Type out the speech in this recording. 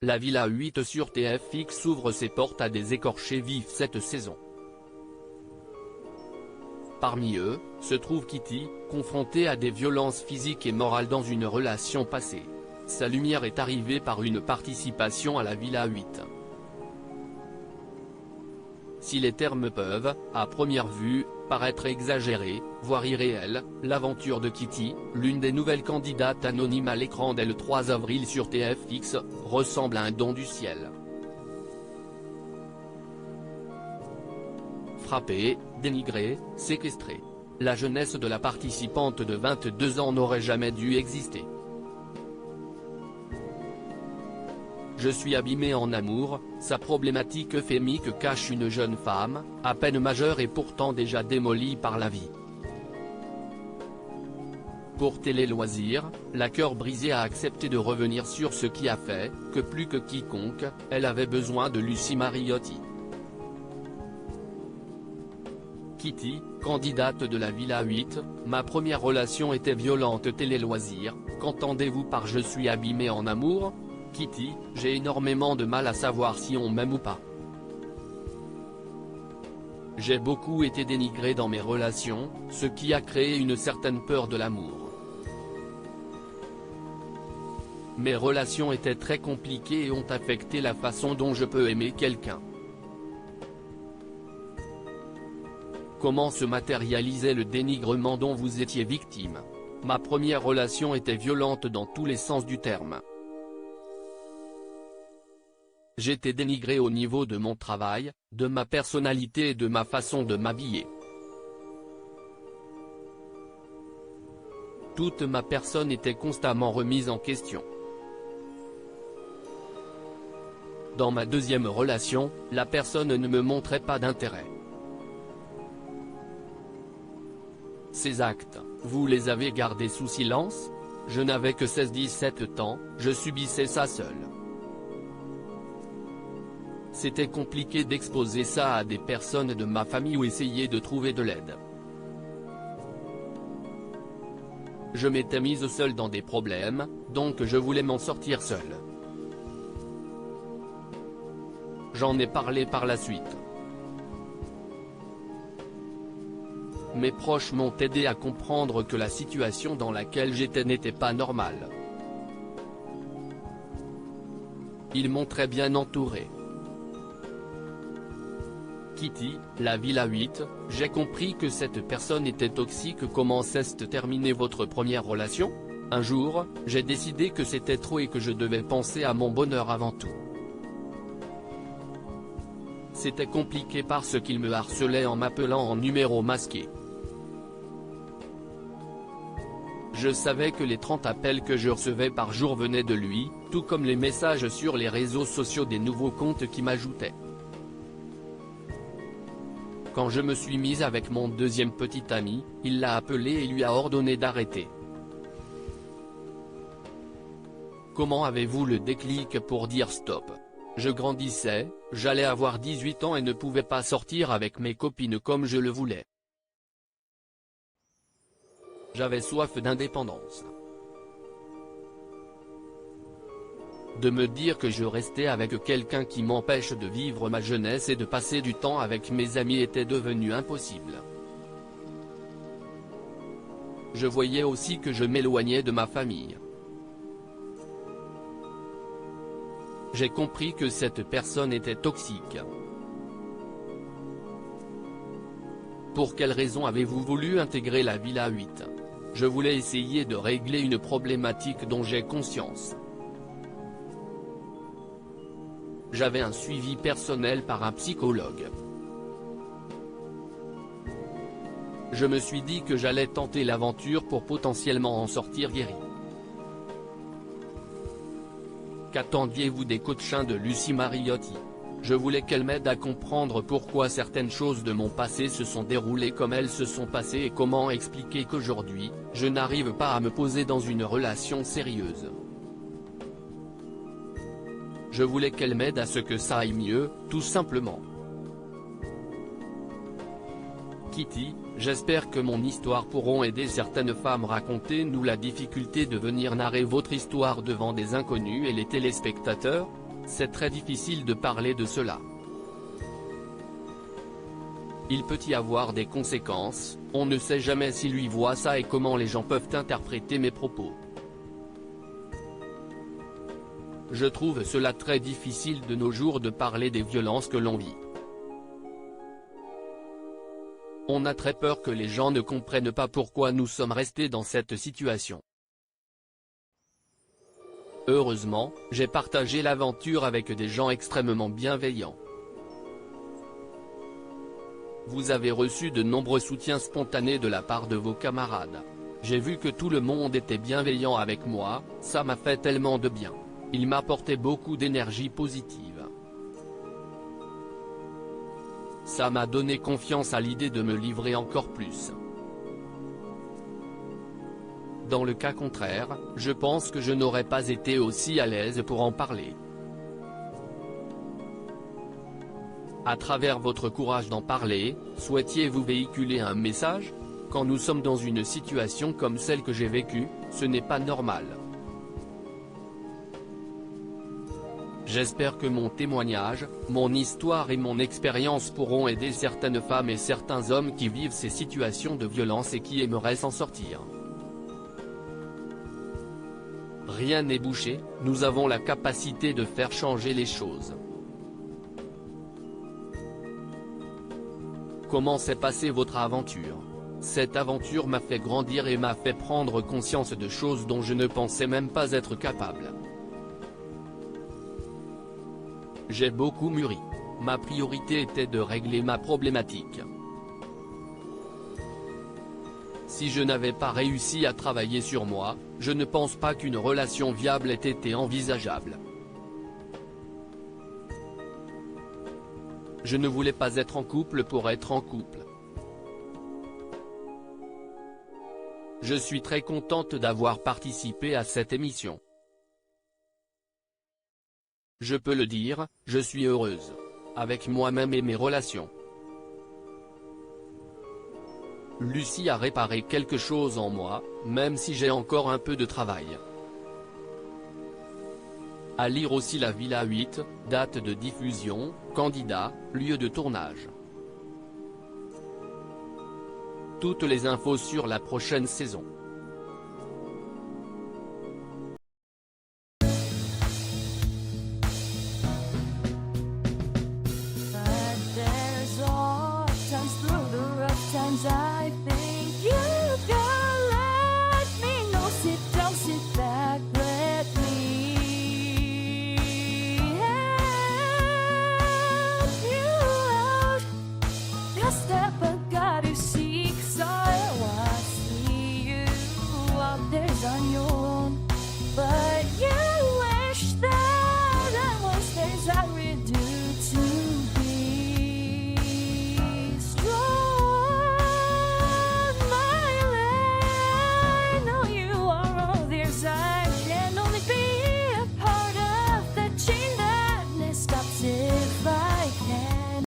La Villa 8 sur TFX ouvre ses portes à des écorchés vifs cette saison. Parmi eux, se trouve Kitty, confrontée à des violences physiques et morales dans une relation passée. Sa lumière est arrivée par une participation à la Villa 8. Si les termes peuvent, à première vue, paraître exagérés, voire irréels, l'aventure de Kitty, l'une des nouvelles candidates anonymes à l'écran dès le 3 avril sur TFX, ressemble à un don du ciel. Frappée, dénigrée, séquestrée. La jeunesse de la participante de 22 ans n'aurait jamais dû exister. Je suis abîmé en amour, sa problématique euphémique cache une jeune femme, à peine majeure et pourtant déjà démolie par la vie. Pour Télé Loisirs, la cœur brisée a accepté de revenir sur ce qui a fait, que plus que quiconque, elle avait besoin de Lucie Mariotti. Kitty, candidate de la Villa 8, ma première relation était violente. Télé Loisirs, qu'entendez-vous par je suis abîmé en amour? Kitty, j'ai énormément de mal à savoir si on m'aime ou pas. J'ai beaucoup été dénigré dans mes relations, ce qui a créé une certaine peur de l'amour. Mes relations étaient très compliquées et ont affecté la façon dont je peux aimer quelqu'un. Comment se matérialisait le dénigrement dont vous étiez victime? Ma première relation était violente dans tous les sens du terme. J'étais dénigré au niveau de mon travail, de ma personnalité et de ma façon de m'habiller. Toute ma personne était constamment remise en question. Dans ma deuxième relation, la personne ne me montrait pas d'intérêt. Ces actes, vous les avez gardés sous silence? Je n'avais que 16-17 ans, je subissais ça seul. C'était compliqué d'exposer ça à des personnes de ma famille ou essayer de trouver de l'aide. Je m'étais mise seule dans des problèmes, donc je voulais m'en sortir seule. J'en ai parlé par la suite. Mes proches m'ont aidé à comprendre que la situation dans laquelle j'étais n'était pas normale. Ils m'ont très bien entouré. Kitty, la Villa 8, j'ai compris que cette personne était toxique. Comment s'est terminée votre première relation? Un jour, j'ai décidé que c'était trop et que je devais penser à mon bonheur avant tout. C'était compliqué parce qu'il me harcelait en m'appelant en numéro masqué. Je savais que les 30 appels que je recevais par jour venaient de lui, tout comme les messages sur les réseaux sociaux des nouveaux comptes qui m'ajoutaient. Quand je me suis mise avec mon deuxième petit ami, il l'a appelé et lui a ordonné d'arrêter. Comment avez-vous le déclic pour dire stop? Je grandissais, j'allais avoir 18 ans et ne pouvais pas sortir avec mes copines comme je le voulais. J'avais soif d'indépendance. De me dire que je restais avec quelqu'un qui m'empêche de vivre ma jeunesse et de passer du temps avec mes amis était devenu impossible. Je voyais aussi que je m'éloignais de ma famille. J'ai compris que cette personne était toxique. Pour quelle raison avez-vous voulu intégrer la Villa 8? Je voulais essayer de régler une problématique dont j'ai conscience. J'avais un suivi personnel par un psychologue. Je me suis dit que j'allais tenter l'aventure pour potentiellement en sortir guéri. Qu'attendiez-vous des coachings de Lucie Mariotti? Je voulais qu'elle m'aide à comprendre pourquoi certaines choses de mon passé se sont déroulées comme elles se sont passées et comment expliquer qu'aujourd'hui, je n'arrive pas à me poser dans une relation sérieuse. Je voulais qu'elle m'aide à ce que ça aille mieux, tout simplement. Kitty, j'espère que mon histoire pourront aider certaines femmes. Racontez-nous la difficulté de venir narrer votre histoire devant des inconnus et les téléspectateurs. C'est très difficile de parler de cela. Il peut y avoir des conséquences, on ne sait jamais si lui voit ça et comment les gens peuvent interpréter mes propos. Je trouve cela très difficile de nos jours de parler des violences que l'on vit. On a très peur que les gens ne comprennent pas pourquoi nous sommes restés dans cette situation. Heureusement, j'ai partagé l'aventure avec des gens extrêmement bienveillants. Vous avez reçu de nombreux soutiens spontanés de la part de vos camarades. J'ai vu que tout le monde était bienveillant avec moi, ça m'a fait tellement de bien. Il m'apportait beaucoup d'énergie positive. Ça m'a donné confiance à l'idée de me livrer encore plus. Dans le cas contraire, je pense que je n'aurais pas été aussi à l'aise pour en parler. À travers votre courage d'en parler, souhaitiez-vous véhiculer un message? Quand nous sommes dans une situation comme celle que j'ai vécue, ce n'est pas normal. J'espère que mon témoignage, mon histoire et mon expérience pourront aider certaines femmes et certains hommes qui vivent ces situations de violence et qui aimeraient s'en sortir. Rien n'est bouché, nous avons la capacité de faire changer les choses. Comment s'est passée votre aventure? Cette aventure m'a fait grandir et m'a fait prendre conscience de choses dont je ne pensais même pas être capable. J'ai beaucoup mûri. Ma priorité était de régler ma problématique. Si je n'avais pas réussi à travailler sur moi, je ne pense pas qu'une relation viable ait été envisageable. Je ne voulais pas être en couple pour être en couple. Je suis très contente d'avoir participé à cette émission. Je peux le dire, je suis heureuse. Avec moi-même et mes relations. Lucie a réparé quelque chose en moi, même si j'ai encore un peu de travail. À lire aussi La Villa 8, date de diffusion, candidat, lieu de tournage. Toutes les infos sur la prochaine saison. But there's all times through the rough times I think